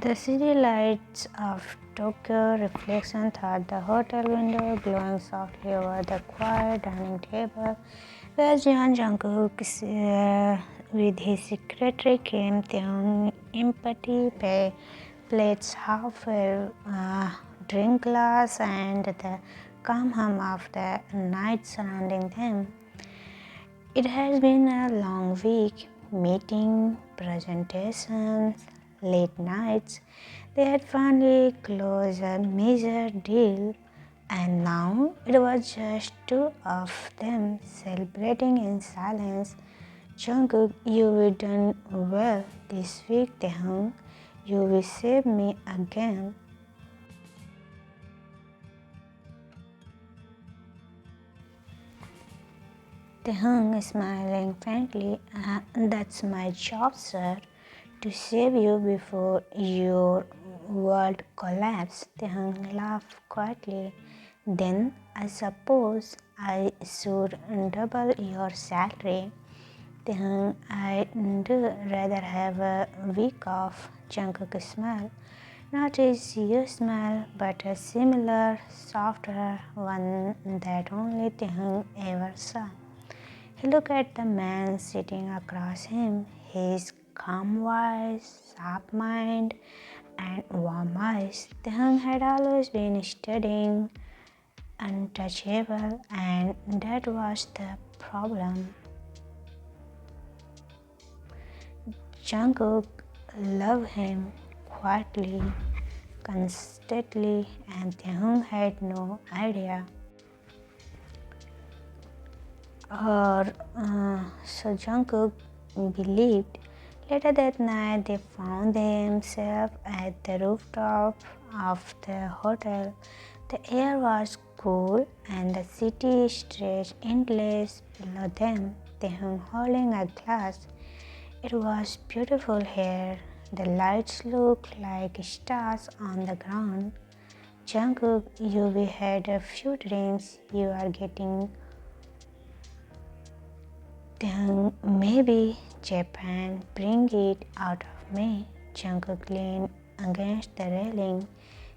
The city lights of Tokyo reflection through the hotel window, glowing softly over the quiet dining table, where Jungkook with his secretary Kim Taehyung empty plates half full, drink glass, and the calm hum of the night surrounding them. It has been a long week, meeting, presentations, late nights. They had finally closed a major deal, and now it was just two of them celebrating in silence. Jungkook, you've done well this week, Taehyung. You will save me again. Taehyung smiling frankly. That's my job, sir, to save you before your world collapses. Taehyung laughed quietly. Then I suppose I should double your salary. Taehyung, I'd rather have a week off. Jungkook smiled. Not as you smile, but a similar, softer one that only Taehyung ever saw. He looked at the man sitting across him, his calm voice, sharp mind, and warm eyes. Taehyung had always been studying, untouchable, and that was the problem. Jungkook loved him quietly, constantly, and Taehyung had no idea. Or so Jungkook believed. Later that night, they found themselves at the rooftop of the hotel. The air was cool, and the city stretched endless below them. Taehyung holding a glass. It was beautiful here. The lights looked like stars on the ground. Jungkook, you had a few drinks. You are getting maybe Japan bring it out of me. Jungkook leaned against the railing,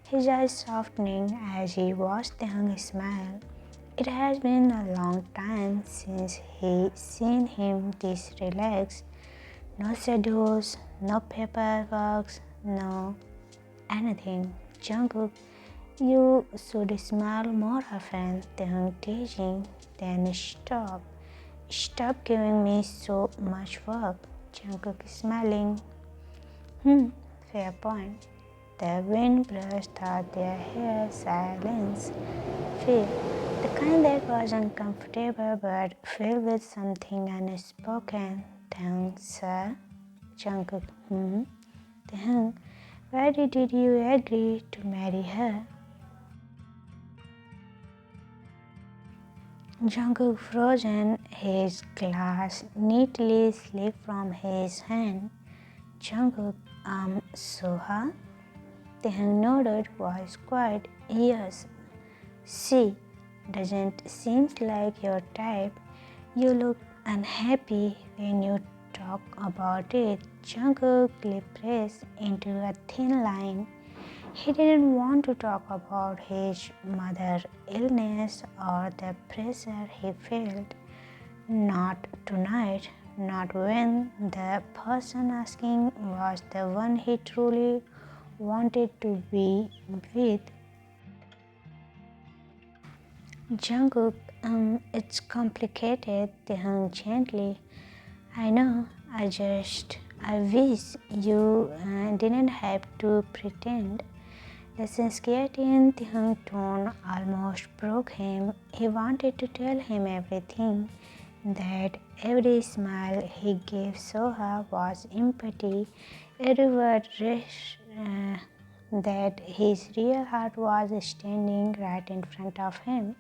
his eyes softening as he watched Taehyung smile. It has been a long time since he seen him this relaxed. No shadows, no paperwork, no anything. Jungkook, you should smile more often. Taehyung teasing, then stop. Stop giving me so much work. Jungkook smiling. Fair point. The wind brushed through their hair, silence, fear. The kind that was uncomfortable but filled with something unspoken. Thanks, sir. Jungkook, Taehyung, why did you agree to marry her? Jungkook frozen, his glass neatly slipped from his hand. Jungkook, Soo-ah? Taehyung nodded, voice quiet. Yes. She doesn't seem like your type. You look unhappy when you talk about it. Jungkook lip pressed into a thin line. He didn't want to talk about his mother's illness or the pressure he felt. Not tonight, not when the person asking was the one he truly wanted to be with. Jungkook, it's complicated, Taehyung gently. I know, I wish you didn't have to pretend. The sincerity in Taehyung's tone almost broke him. He wanted to tell him everything, that every smile he gave Soo-ah was empathy, every word that his real heart was standing right in front of him.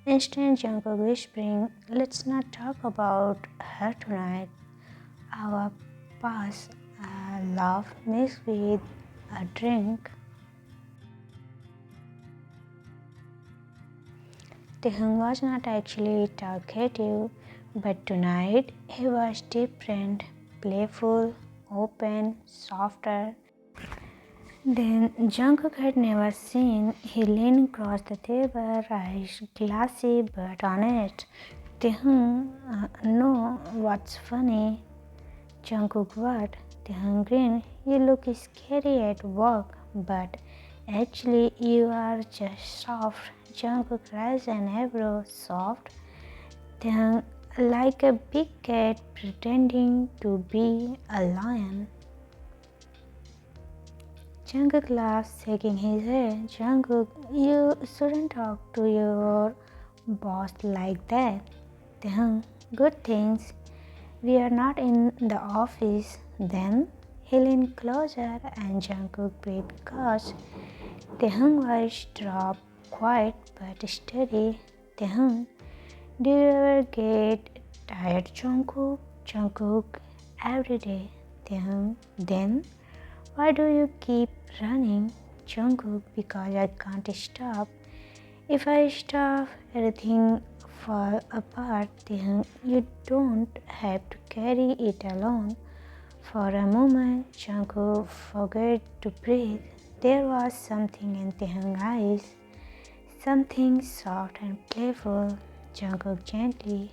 Instant Jungkook whispering, let's not talk about her tonight. Our past love mixed with a drink. Taehyung was not actually talkative, but tonight he was different, playful, open, softer. Then Jungkook had never seen. He leaned across the table, eyes glassy but honest. Taehyung, no, what's funny? Jungkook, what? Taehyung grinned. You look scary at work, but actually you are just soft. Jungkook raised an eyebrow. Soft? Taehyung, like a big cat pretending to be a lion. Jungkook laughed, shaking his head. Jungkook, you shouldn't talk to your boss like that. Taehyung, good things. We are not in the office. Then he leaned closer and Jungkook breathed caught. Taehyung's voice dropped, quiet but steady. Taehyung, do you ever get tired, Jungkook? Jungkook, every day. Taehyung, then why do you keep running? Jungkook, because I can't stop. If I stop, everything fall apart. Taehyung, you don't have to carry it alone. For a moment, Jungkook forgot to breathe. There was something in Taehyung's eyes, something soft and playful. Jungkook gently,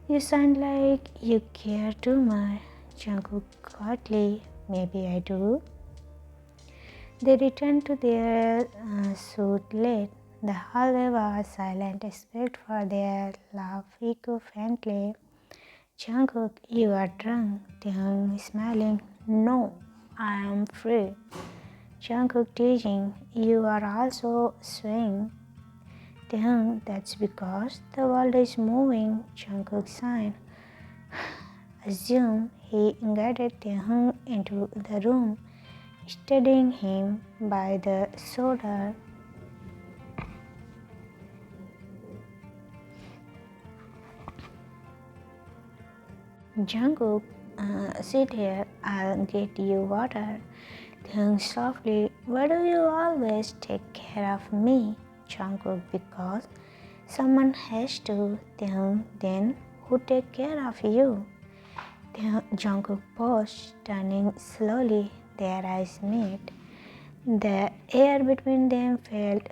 you sound like you care too much. Jungkook quietly, maybe I do. They returned to their suite late. The hallway was silent except for their laugh echo-faintly. Jungkook, you are drunk. Taehyung smiling. No, I am free. Jungkook teasing. You are also swaying. Taehyung, that's because the world is moving. Jungkook sighed. Assume he guided Taehyung into the room, steadying him by the shoulder. Jungkook, sit here, I'll get you water. Taehyung softly, why do you always take care of me? Jungkook, because someone has to. Taehyung, then who take care of you? Jungkook paused, turning slowly. Their eyes met. The air between them felt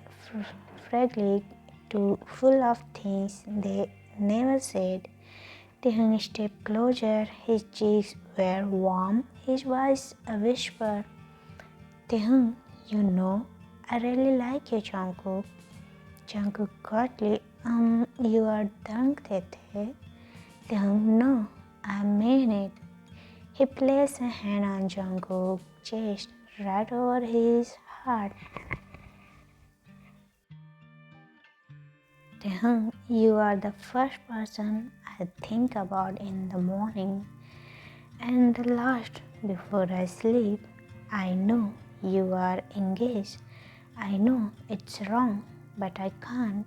fragile, too full of things they never said. Taehyung stepped closer. His cheeks were warm, his voice a whisper. Taehyung, you know, I really like you, Jungkook. Jungkook quietly, you are drunk, Tete. Taehyung, no, I mean it. He placed a hand on Jungkook's chest, right over his heart. Taehyung, you are the first person I think about in the morning, and the last before I sleep. I know you are engaged. I know it's wrong, but I can't.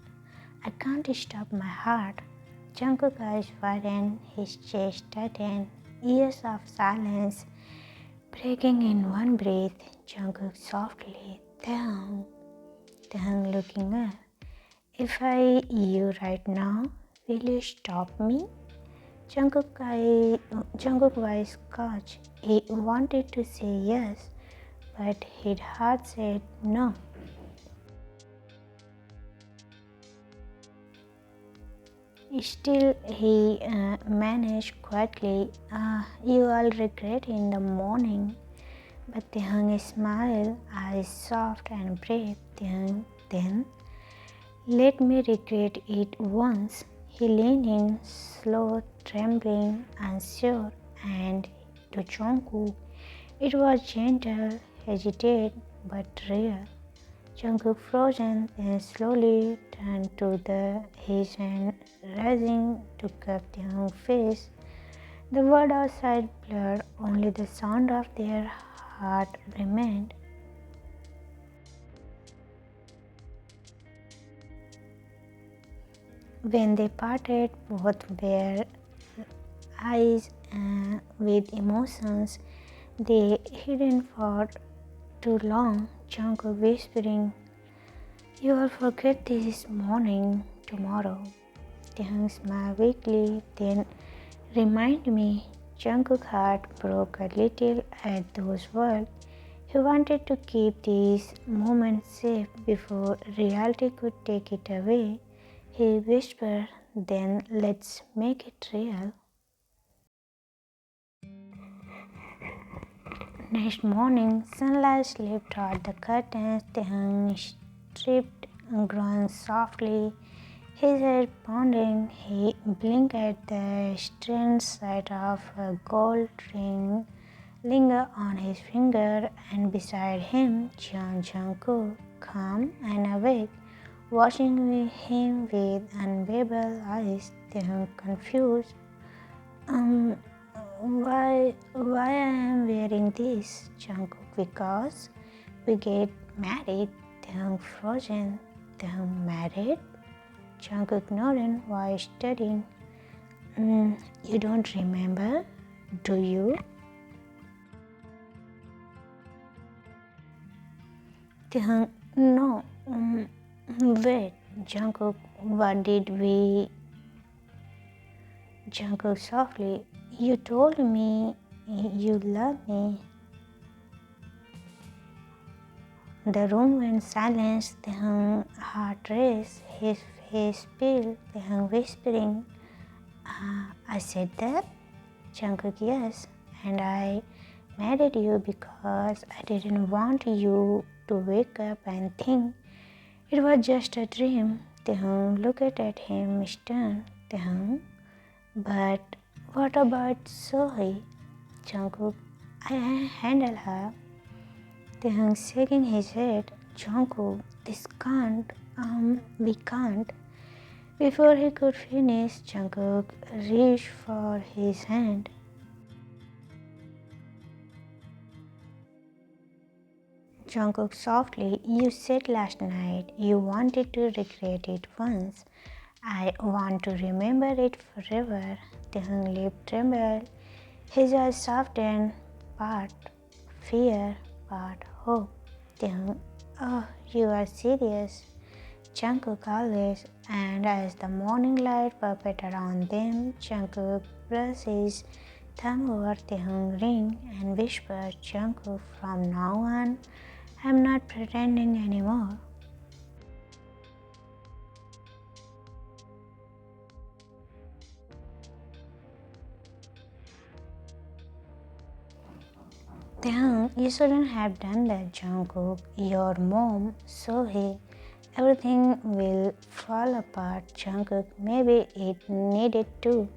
I can't stop my heart. Jungkook's eyes widened, his chest tightened, years of silence breaking in one breath. Jungkook softly, Taehyung. Taehyung looking up. If I you right now, will you stop me? Jungkook voice caught. He wanted to say yes, but his heart said no. Still, he managed quietly. You all regret in the morning. But Taehyung smiled, eyes soft and brave. Taehyung, then let me regret it once. He leaned in, slow, trembling, unsure, and to Jungkook. It was gentle, hesitated, but real. Jungkook frozen, then slowly turned to his hand, rising to cup Taehyung's face. The world outside blurred, only the sound of their heart remained. When they parted, both were eyes with emotions they hidden for too long. Jungkook whispering, you will forget this morning, tomorrow. Taehyung smiled weakly, then remind me. Jungkook's heart broke a little at those words. He wanted to keep these moments safe before reality could take it away. He whispered, "Then let's make it real." Next morning, sunlight slipped out the curtains. Taehyung stripped, growing softly, his head pounding. He blinked at the strange sight of a gold ring linger on his finger, and beside him, Jungkook, calm and awake, watching him with unbearable eyes. Taehyung confused. Um, why I am wearing this? Jungkook, because we get married. Taehyung frozen. Taehyung married? Jungkook nodded while studying. You don't remember, do you? Taehyung, no. Wait, Jungkook, what did we? Jungkook softly, you told me you love me. The room went silent. Taehyung's heart raced, his face peeled. Taehyung whispering, I said that? Jungkook, yes, and I married you because I didn't want you to wake up and think it was just a dream. Taehyung looked at him stunned. Taehyung, but what about Sohee? Jungkook, I handle her. Taehyung shaking his head. Jungkook, this can't, we can't. Before he could finish, Jungkook reached for his hand. Jungkook softly, you said last night you wanted to regret it once. I want to remember it forever. Taehyung's lip trembled. His eyes softened, part fear, part hope. Taehyung, oh, you are serious. Jungkook always, and as the morning light purpled around them, Jungkook brushed his thumb over Taehyung's ring and whispered, Jungkook, from now on, I'm not pretending anymore. Taehyung, you shouldn't have done that, Jungkook. Your mom, Sohee, everything will fall apart, Jungkook. Maybe it needed to.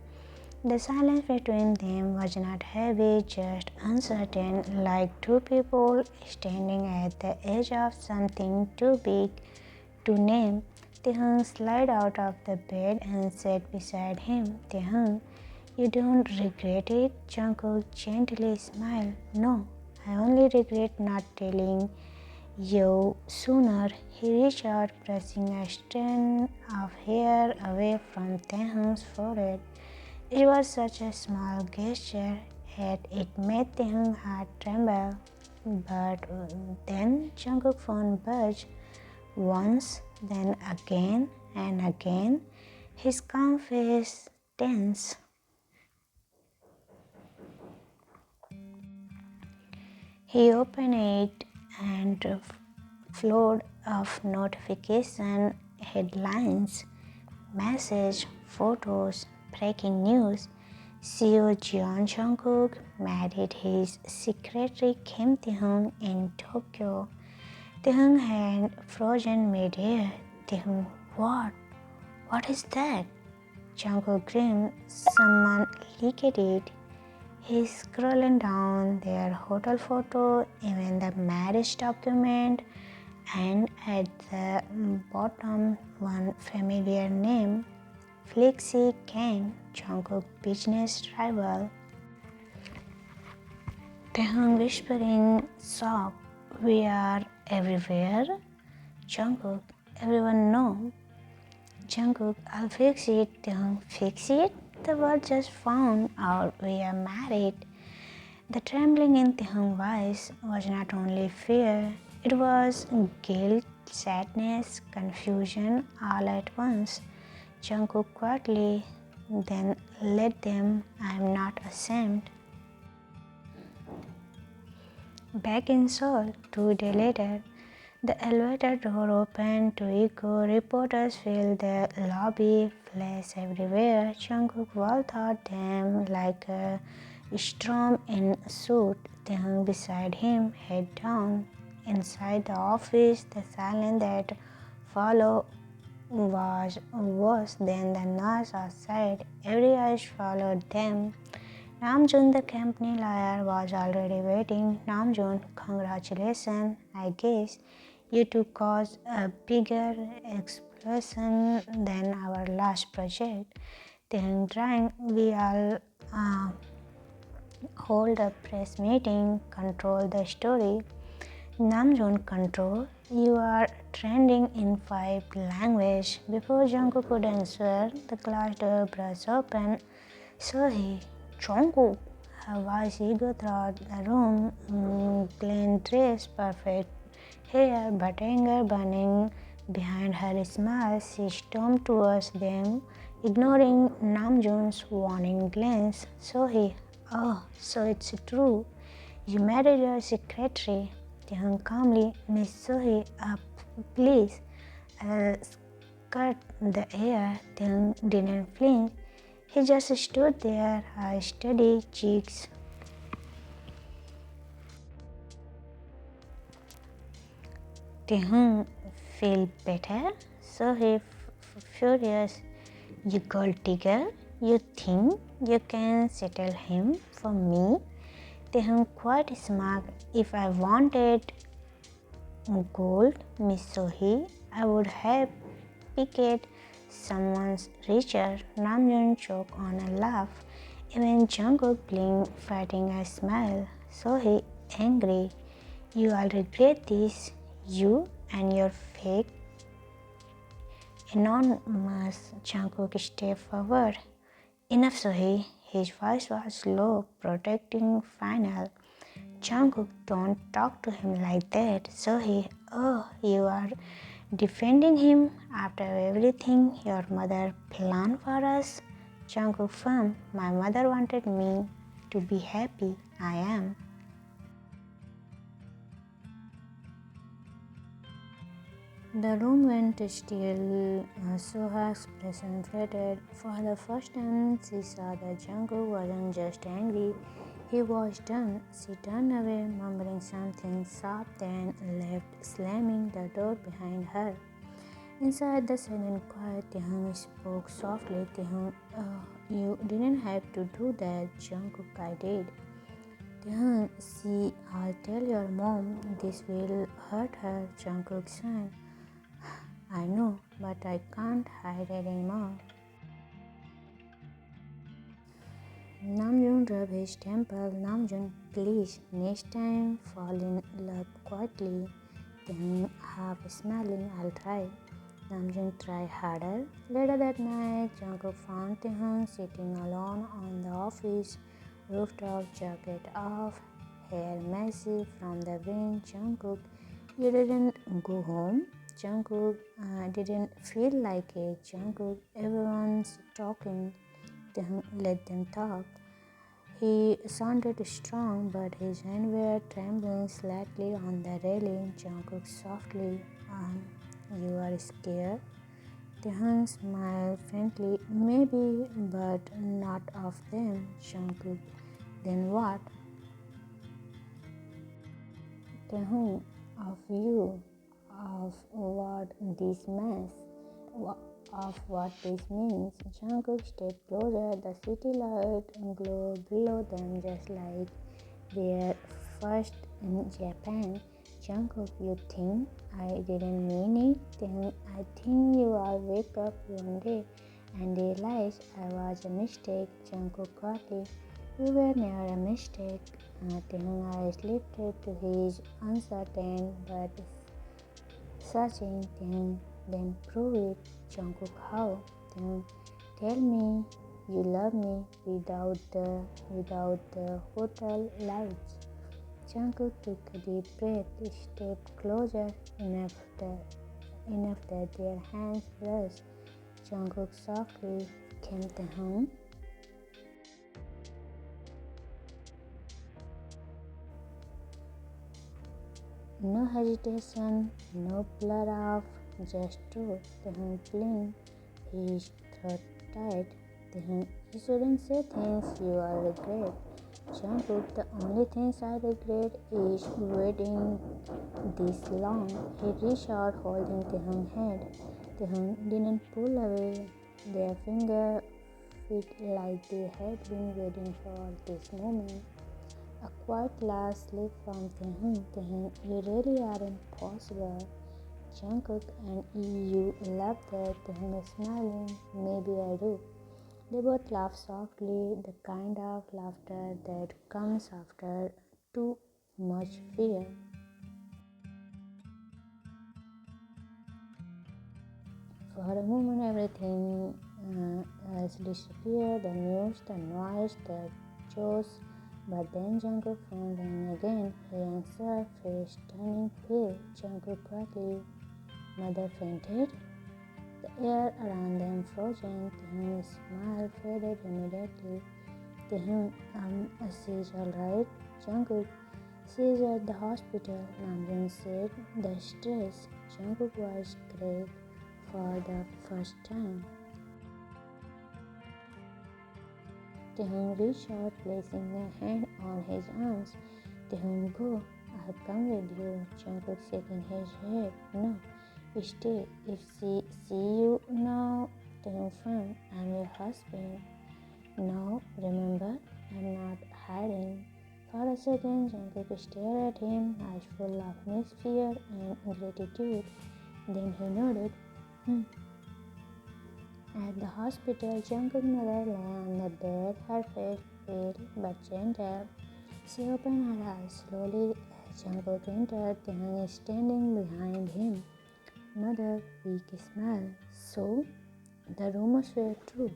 The silence between them was not heavy, just uncertain, like two people standing at the edge of something too big to name. Taehyung slid out of the bed and sat beside him. Taehyung, you don't regret it? Jungkook gently smiled. No, I only regret not telling you sooner. He reached out, brushing a strand of hair away from Taehyung's forehead. It was such a small gesture, yet it made Taehyung's heart tremble. But then Jungkook's phone buzzed once, then again and again. His calm face tense. He opened it and a flood of notification headlines, message, photos, breaking news. CEO Jeon Jungkook married his secretary Kim Taehyung in Tokyo. Taehyung had frozen mid-air. Taehyung, what? What is that? Jungkook grinned. Someone leaked it. He's scrolling down their hotel photo, even the marriage document, and at the bottom one familiar name, Flexi Kang, Jungkook's business rival. Taehyung whispering, shock, we are everywhere? Jungkook, everyone know. Jungkook, I'll fix it. Taehyung, fix it? The world just found out we are married. The trembling in Taehyung's voice was not only fear, it was guilt, sadness, confusion all at once. Jungkook quietly, then let them, I am not ashamed. Back in Seoul, 2 days later, the elevator door opened to echo. Reporters filled the lobby, flash everywhere. Jungkook walked out them like a storm in a suit. Taehyung beside him, head down. Inside the office, the silence that followed was worse than the noise outside. Every eyes followed them. Namjoon, the company lawyer, was already waiting. Namjoon, congratulations. I guess you two caused a bigger explosion than our last project. Then drawing, we all hold a press meeting, control the story. Namjoon, control. You are trending in 5 languages. Before Jungkook could answer, the glass door burst open. So he, Jungkook, her voice echo throughout the room. Clean dress, perfect hair, but anger burning behind her smile. She stormed towards them, ignoring Namjoon's warning glance. So he, oh, so it's true. You married your secretary. Taehyung calmly, Miss Sohee, please. Cut the air. Taehyung didn't flinch. He just stood there, eyes steady, cheeks. Taehyung feel better? So he furious. You gold digger? You think you can settle him for me? Taehyung quite smart. If I wanted gold, Miss Sohee, I would have picked someone's richer. Namjoon choked on a laugh. Even Jungkook blinked, fighting a smile. Sohee, angry. You all regret this. You and your fake anonymous. Jungkook stepped forward. Enough, Sohee. His voice was low, protecting final. Jungkook, don't talk to him like that. Sohee, oh, you are defending him after everything your mother planned for us? Jungkook firm. My mother wanted me to be happy. I am. The room went still. Soo-ah's expression faded. For the first time, she saw that Jungkook wasn't just angry. He was done. She turned away, mumbling something soft, then left, slamming the door behind her. Inside the silent quiet, Taehyung spoke softly. Taehyung, you didn't have to do that, Jungkook, I did. Taehyung, see, I'll tell your mom. This will hurt her, Jungkook sighed. I know, but I can't hide anymore. Namjoon rubbed his temple. Namjoon, please, next time fall in love quietly. Then half smiling, I'll try. Namjoon tried harder. Later that night, Jungkook found Taehyung sitting alone on the office rooftop, jacket off, hair messy from the wind. Jungkook, you didn't go home? Jungkook didn't feel like it. Jungkook, everyone's talking. Let them talk. He sounded strong, but his hands were trembling slightly on the railing. Jungkook softly, you are scared? Taehyung smiled faintly. Maybe, but not of them. Jungkook, then what? Taehyung, of you. Of what this means, of what this means. Jungkook stepped closer. The city light glowed below them, just like their first in Japan. Jungkook, you think I didn't mean it? Then I think you all wake up one day and realize I was a mistake. Jungkook quietly, you were never a mistake. Taehyung's eyes lifted to his, uncertain but searching. Taehyung, then prove it. Jungkook, how? Taehyung, tell me you love me without the hotel lights. Jungkook took a deep breath, stepped closer enough that their hands brushed. Jungkook softly came Taehyung. No hesitation, no blur off, just truth. Playing his throat tight. You shouldn't say things you will regret. Jungkook, the only things I regret is waiting this long. He reached out holding Taehyung's head. Taehyung didn't pull away. Their fingers felt like they had been waiting for this moment. A quiet last slip from Taehyung. Taehyung, you really are impossible. Jungkook, and you love that. Taehyung is smiling. Maybe I do. They both laugh softly, the kind of laughter that comes after too much fear. For a moment, everything else disappeared, the news, the noise, the chores. But then Jungkook's phone rang again. He answered, face turning pale. Jungkook quietly, mother fainted. The air around them frozen. Taehyung's smile faded immediately. Taehyung, she's alright. Jungkook, she's at the hospital. Namjoon said, the stress. Jungkook's voice cracked for the first time. Taehyung reached out, placing a hand on his arms. Taehyung, go. I'll come with you. Jungkook shaking his head. No, stay. If she see you now, Taehyung frowned. I'm your husband. No, remember, I'm not hiding. For a second, Jungkook stared at him, eyes full of mixed fear and gratitude. Then he nodded. At the hospital, Jungkook's mother lay on the bed, her face pale but gentle. She opened her eyes slowly as Jungkook entered. Taehyung standing behind him. Mother, weak smile. So, the rumors were true.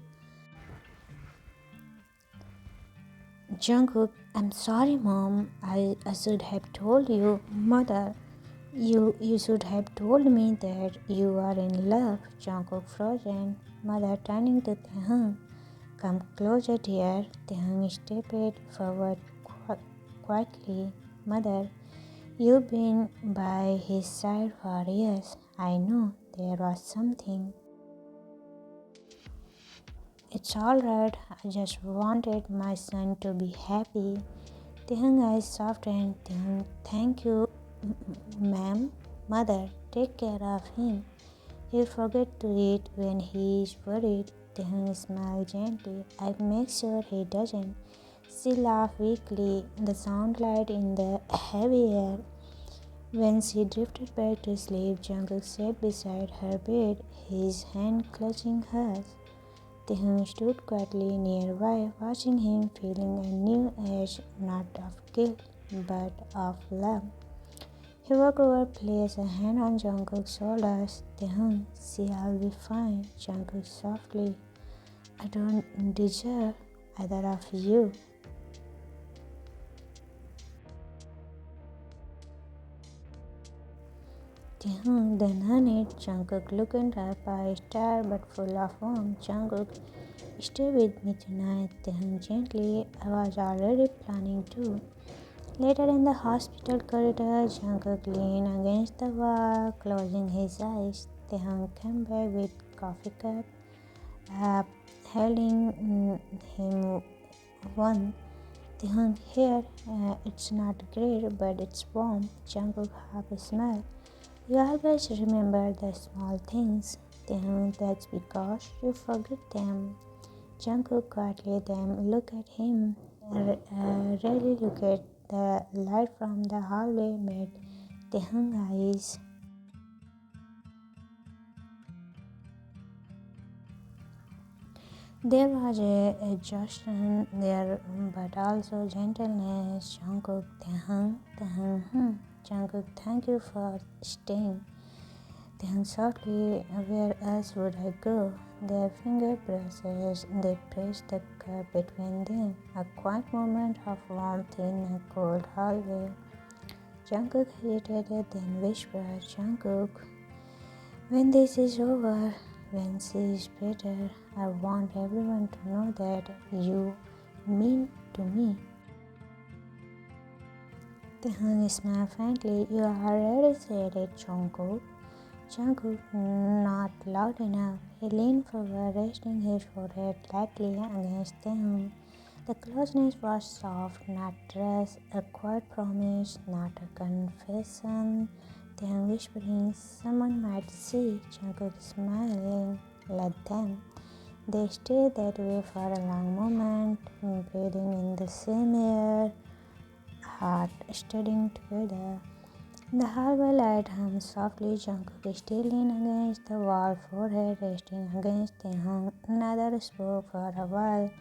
Jungkook, I'm sorry, Mom. I should have told you. Mother, you should have told me that you are in love. Jungkook frozen. Mother turning to Taehyung. Come closer, dear. Taehyung stepped forward quietly. Mother, you've been by his side for years. I know there was something. It's alright. I just wanted my son to be happy. Taehyung's eyes softened. Taehyung, thank you, ma'am. Mother, take care of him. He'll forget to eat when he is worried. Taehyung smiled gently. I'll make sure he doesn't. She laughed weakly, the sound light in the heavy air. When she drifted back to sleep, Jungkook sat beside her bed, his hand clutching hers. Taehyung stood quietly nearby, watching him, feeling a new edge, not of guilt, but of love. He walked over, placed a hand on Jungkook's shoulders. Taehyung, she'll be fine. Jungkook softly. I don't deserve either of you. Taehyung, then honey. Jungkook looked up, eyes tired but full of warmth. Jungkook, stay with me tonight. Taehyung gently. I was already planning to. Later in the hospital corridor, Jungkook leaned against the wall, closing his eyes. Taehyung came back with coffee cup, holding him one. Taehyung, here, it's not great, but it's warm. Jungkook half smiled. You always remember the small things. Taehyung, that's because you forget them. Jungkook quietly then looked at him. Really look at the light from the hallway made Taehyung's eyes. There was a exhaustion there, but also gentleness. Jungkook, Taehyung. Jungkook, thank you for staying. Taehyung softly, where else would I go? Their finger brushes, they pressed the cup between them. A quiet moment of warmth in a cold hallway. Jungkook hesitated, then whispered, Jungkook, when this is over, when she is better, I want everyone to know that you mean to me. Taehyung smiled faintly. You already said it, Jungkook. Jungkook, not loud enough. He leaned forward, resting his forehead lightly against Taehyung. The closeness was soft, not trust, a quiet promise, not a confession. Taehyung whispering, someone might see. Jungkook smiling, let them. They stayed that way for a long moment, breathing in the same air, heart studying together. The hallway light hummed softly. Jungkook still leaned against the wall, forehead resting against Taehyung. Neither spoke for a while.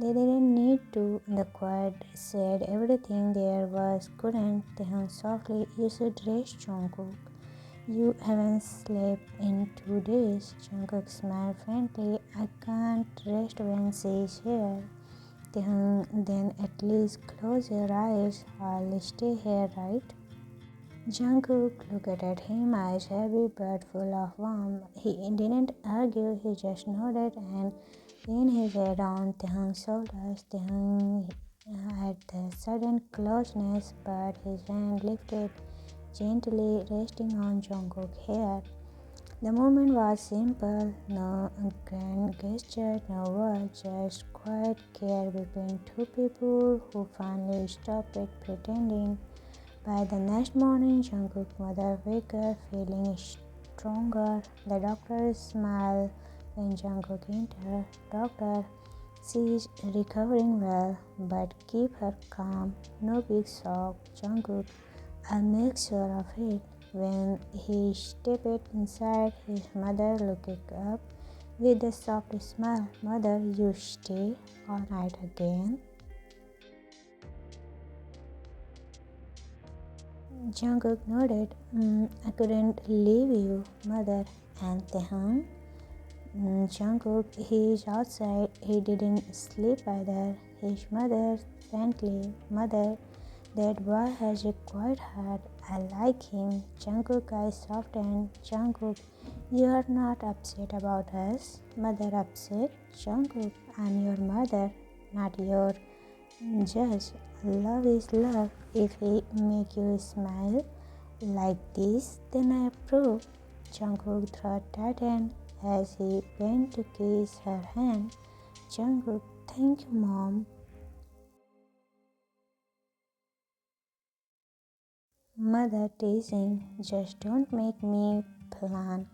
They didn't need to. The quiet said everything there was couldn't. Taehyung softly, you should rest, Jungkook. You haven't slept in 2 days. Jungkook smiled faintly. I can't rest when she's here. Then at least close your eyes. I'll stay here, right? Jungkook looked at him, eyes heavy but full of warmth. He didn't argue, he just nodded and leaned his head on Taehyung's shoulders. Taehyung had the sudden closeness, but his hand lifted gently, resting on Jungkook's hair. The moment was simple, no grand gesture, no words, just quiet care between two people who finally stopped pretending. By the next morning, Jungkook's mother woke up feeling stronger. The doctor smiled when Jungkook entered. Doctor, she's recovering well, but keep her calm. No big shock. Jungkook, I'll make sure of it. When he stepped inside, his mother looked up with a soft smile. Mother, you stay all night again? Jungkook nodded. I couldn't leave you, mother. And Taehyung? Jungkook, he is outside. He didn't sleep either. His mother, faintly, mother, that boy has a quiet heart. I like him. Jungkook eyes softened. Jungkook, you are not upset about us. Mother upset? Jungkook, I'm your mother, not your judge. Love is love. If he make you smile like this, then I approve. Jungkook's throat tightened as he bent to kiss her hand. Jungkook, thank you, mom. Mother teasing, just don't make me plan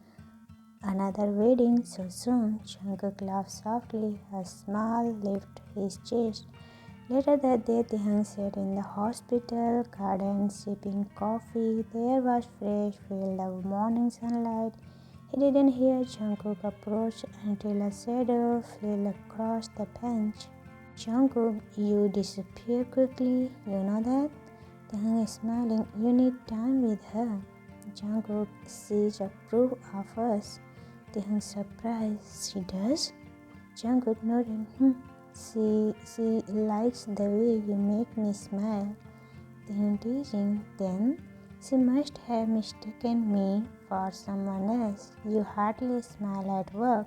another wedding so soon. Jungkook laughed softly. A smile lifted his chest. Later that day, Taehyung sat in the hospital garden sipping coffee. The air was fresh, filled of morning sunlight. He didn't hear Jungkook approach until a shadow fell across the bench. Jungkook, you disappear quickly, you know that? Taehyung is smiling. You need time with her. Jungkook, she's approved of us. Taehyung surprised. She does? Jungkook nodded. She likes the way you make me smile. Taehyung teasing. Then she must have mistaken me for someone else. You hardly smile at work.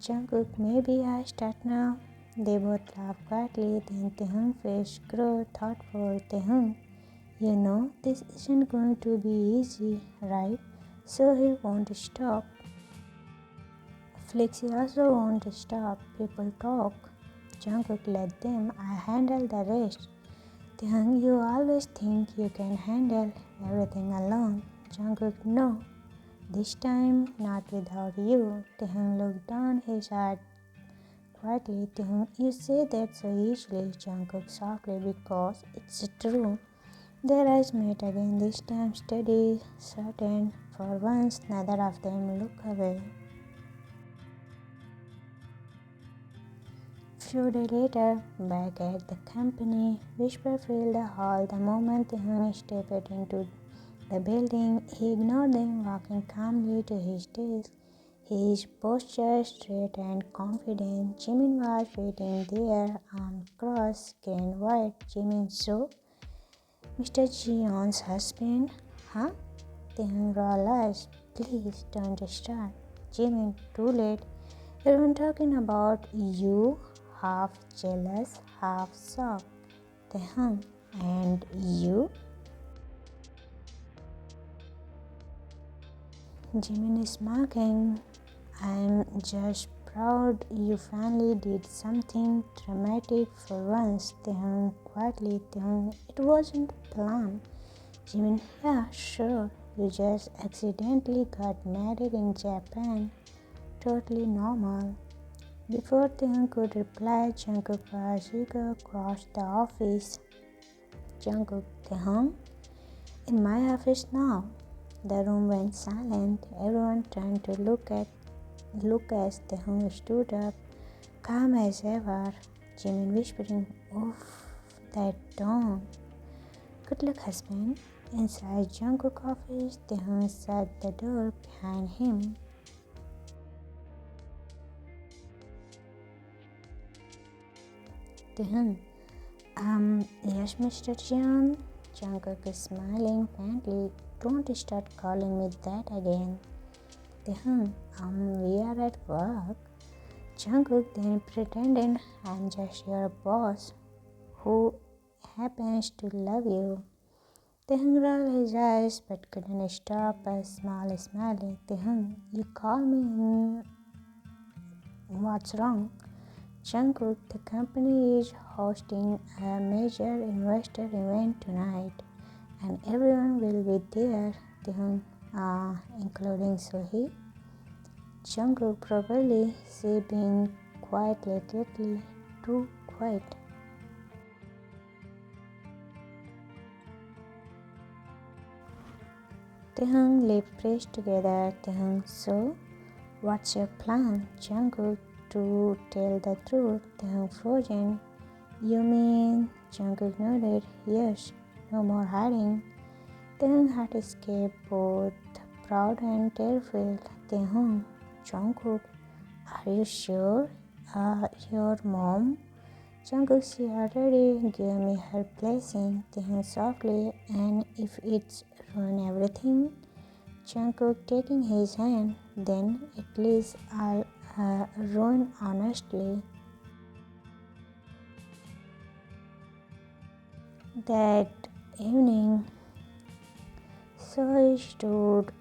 Jungkook, maybe I start now. They both laughed quietly. Then Taehyung's face grew thoughtful. Taehyung, you know this isn't going to be easy, right? So he won't stop. Flexi also won't stop. People talk. Jungkook, let them. I handle the rest. Taehyung, you always think you can handle everything alone. Jungkook, no. This time, not without you. Taehyung looked down his heart quietly. Taehyung, you say that so easily. Jungkook softly, because it's true. Their eyes met again, this time steady, certain. For once, neither of them looked away. Few days later, back at the company, whisper filled the hall. The moment Taehyung stepped into the building, he ignored them, walking calmly to his desk. His posture straight and confident. Jimin was waiting there, arms crossed, skin white. Jimin, so? Mr. Jeon's husband? Huh? Taehyung realized. Please don't start. Jimin, too late. Everyone talking about you, half jealous, half shocked. Taehyung, and you? Jimin is smirking. I'm just proud you finally did something dramatic for once. Taehyung quietly. Taehyung, it wasn't planned. Jimin, yeah, sure. You just accidentally got married in Japan. Totally normal. Before Taehyung could reply, Jungkook was eager across the office. Jungkook, Taehyung, in my office now. The room went silent. Everyone turned to look as Taehyung stood up, calm as ever. Jimin whispering, "Oof, that tone." Good luck, husband. Inside Jungkook's office, Taehyung shut the door behind him. Taehyung, yes, Mr. Jeon. Jungkook is smiling faintly. Don't start calling me that again. Taehyung, we are at work. Jungkook then pretended, I'm just your boss, who happens to love you. Taehyung rolled his eyes but couldn't stop a small smile. Taehyung, you call me in. What's wrong? Jungkook, the company is hosting a major investor event tonight, and everyone will be there. Taehyung, including Sohee. Jungkook, probably she being quiet lately, too quiet. Taehyung lips pressed together. Taehyung, so what's your plan? Jungkook, to tell the truth. Taehyung frozen. You mean? Jungkook nodded. Yes, no more hiding. Taehyung had escaped both proud and terrified. Taehyung, Jungkook, are you sure? Your mom? Jungkook, she already gave me her blessing. Taehyung softly, and if it's ruin everything? Jungkook taking his hand, then at least I'll ruin honestly. That evening, Sohee stood.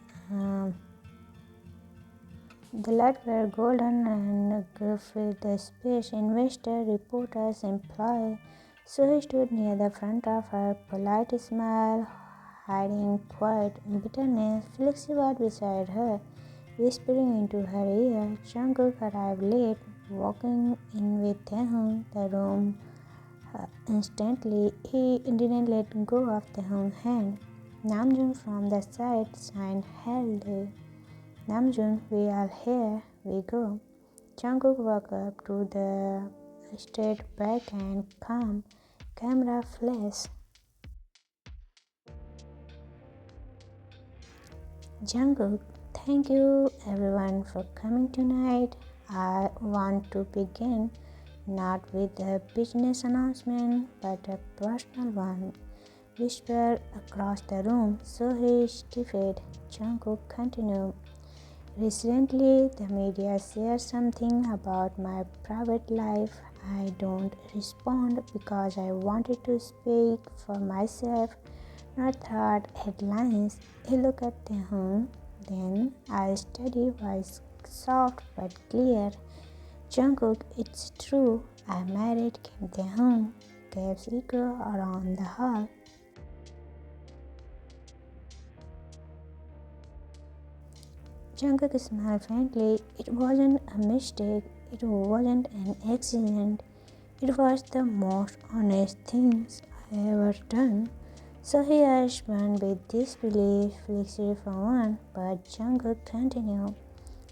The lights were golden and filled the space. Investor, reporters, employees. Sohee stood near the front of her, polite smile, hiding quiet bitterness. Felix was beside her, whispering into her ear. Jungkook arrived late, walking in with Taehyung. The room instantly. He didn't let go of Taehyung's hand. Namjoon from the side signed held. Namjoon, we are here, we go. Jungkook walked up to the straight back and calm. Camera flash. Jungkook, thank you everyone for coming tonight. I want to begin not with a business announcement but a personal one. Whisper across the room. So he stiffed. Jungkook continued. Recently, the media shared something about my private life. I don't respond because I wanted to speak for myself, not thought headlines. He looked at Taehyung, then I steady voice, soft but clear. Jungkook, it's true. I married Kim Taehyung. Gaps echo around the hall. Jungkook smiled faintly. It wasn't a mistake. It wasn't an accident. It was the most honest thing I ever done. So he asked one with disbelief, flexible for one, but Jungkook continued.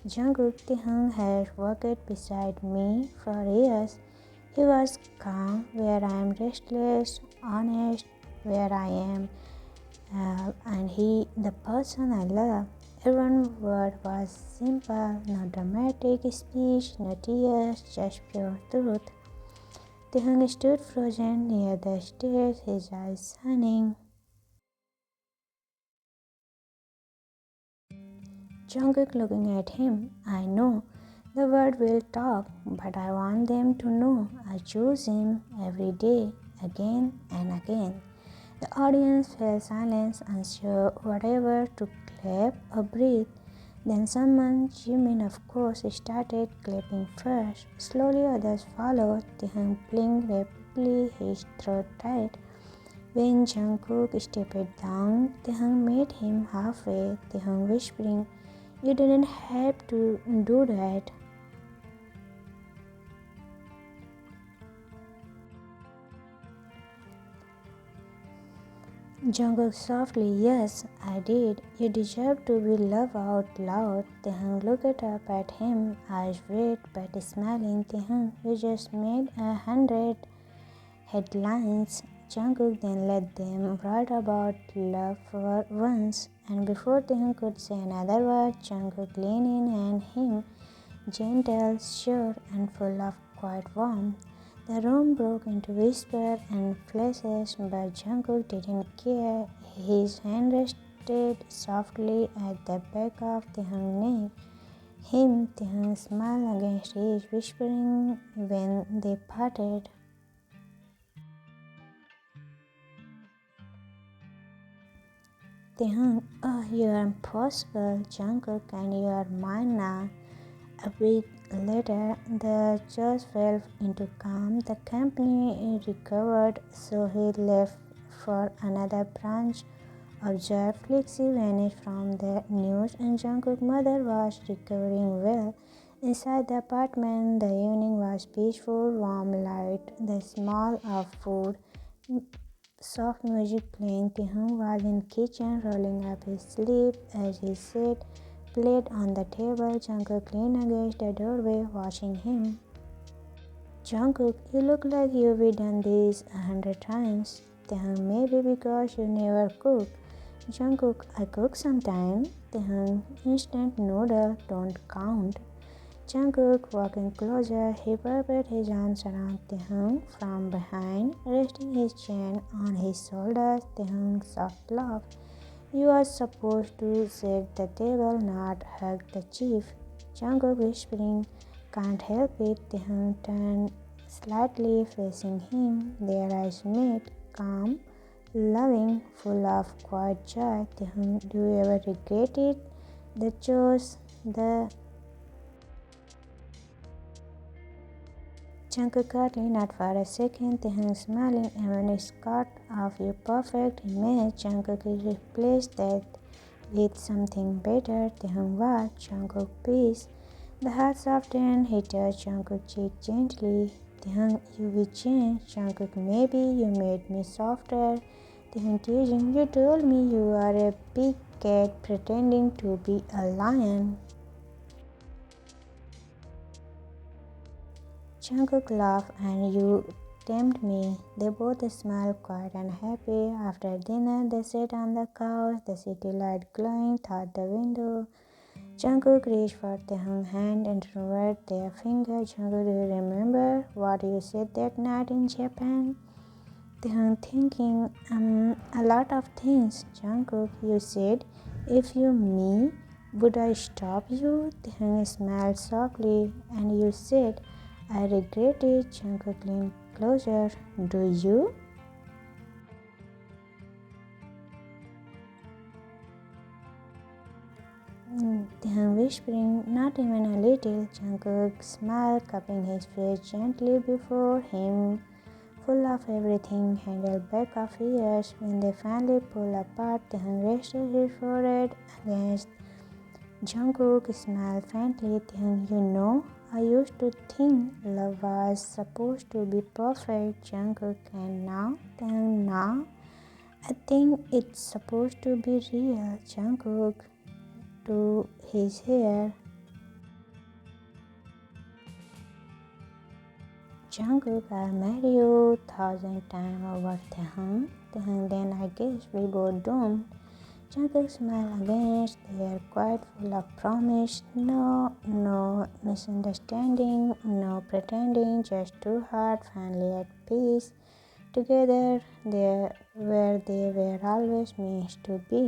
Jungkook Taehyung has worked beside me for years. He was calm where I am restless, honest where I am, and he the person I love. Every word was simple, no dramatic speech, no tears, just pure truth. Taehyung stood frozen near the stairs, his eyes shining. Jungkook looking at him. I know the world will talk, but I want them to know I choose him every day, again and again. The audience fell silence, unsure whatever to clap or breathe. Then someone, Jimin of course, started clapping first. Slowly others followed. Taehyung blinked rapidly, his throat tight. When Jungkook stepped down, Taehyung met him halfway. Taehyung whispering, "You didn't have to do that." Jungkook softly, "Yes, I did. You deserve to be loved out loud." Taehyung looked up at him, eyes wet but smiling. "Taehyung, you just made 100 headlines." Jungkook then let them write about love for once, and before Taehyung could say another word, Jungkook leaned in and him, gentle, sure, and full of quiet warmth. The room broke into whispers and flashes, but Jungkook didn't care. His hand rested softly at the back of Taehyung's neck. Taehyung smiled against his, whispering when they parted, "Taehyung, oh, you are impossible, Jungkook, and you are mine now." A week later, the church fell into calm. The company recovered, so he left for another branch of joy. Flixie vanished from the news, and Jungkook's mother was recovering well. Inside the apartment, the evening was peaceful, warm light, the smell of food, soft music playing. Taehyung was in the kitchen, rolling up his sleeve as he sat plate on the table. Jungkook leaned against the doorway, watching him. "Jungkook, you look like you've done this 100 times." Taehyung, "Maybe because you never cook." Jungkook, "I cook sometime." Taehyung, "Instant noodle don't count." Jungkook, walking closer, he wrapped his arms around Taehyung from behind, resting his chin on his shoulders. Taehyung soft laugh. "You are supposed to set the table, not hug the chief." Jungkook whispering, "Can't help it." Taehyung turned slightly, facing him. Their eyes met, calm, loving, full of quiet joy. Taehyung, "Do you ever regret it? The chores, the..." Jungkook curtly, "Not for a second." Taehyung smiling, "Even a scut of your perfect image." Jungkook replaced that with something better. Taehyung, "What?" Jungkook, "Peace." The heart softened. He touched Jungkook's cheek gently. Taehyung, "You changed." Jungkook, "Maybe you made me softer." Taehyung teasing, "You told me you are a big cat pretending to be a lion." Jungkook laughed, "And you tempt me." They both smiled, quiet and happy. After dinner, they sat on the couch, the city light glowing through the window. Jungkook reached for Taehyung's hand and removed their fingers. "Jungkook, do you remember what you said that night in Japan?" Taehyung thinking, a lot of things." Jungkook, "You said, if you me, would I stop you?" Taehyung smiled softly. "And you said, I regret it." Jungkook leaned closer. "Do you?" Taehyung whispering, "Not even a little." Jungkook smiled, cupping his face gently before him, full of everything handled back of years. When they finally pulled apart, Taehyung rested his forehead against Jungkook, smiled faintly. Taehyung, "You know, I used to think love was supposed to be perfect." Jungkook, "And now?" Taehyung, "Now, I think it's supposed to be real." Jungkook, to his hair. Jungkook, "I'll marry you 1,000 times over." Taehyung, "Then I guess we both doomed." Jungkook smiled against their quiet, full of promise. No misunderstanding, no pretending, just two hearts finally at peace, together there where they were always meant to be.